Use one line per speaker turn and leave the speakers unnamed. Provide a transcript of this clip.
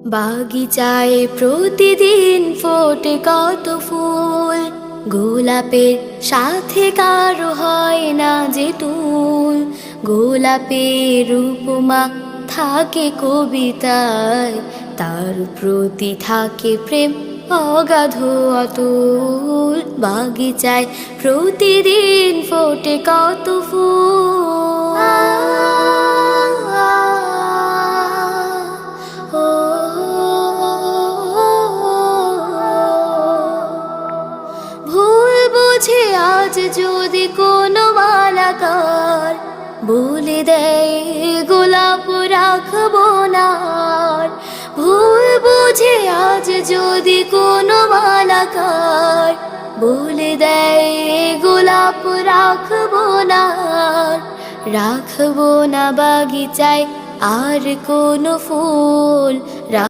বাগিচায় প্রতিদিন ফোটে কত ফুল, গোলাপের সাথে কারো হয় না যে তুল। গোলাপের উপমা থাকে কবিতায়, তার প্রতি থাকে প্রেম অগাধ অতুল। বাগিচায় প্রতিদিন ফোটে কত ফুল। ভুল বুঝে আজ যদি কোনো মালাকার বলে দেয় গোলাপ রাখবো না আর। ভুল বুঝে আজ যদি কোনো মালাকার বলে দেয় গোলাপ রাখবো না আর। রাখবো না বাগিচায় আর কোনো ফুল।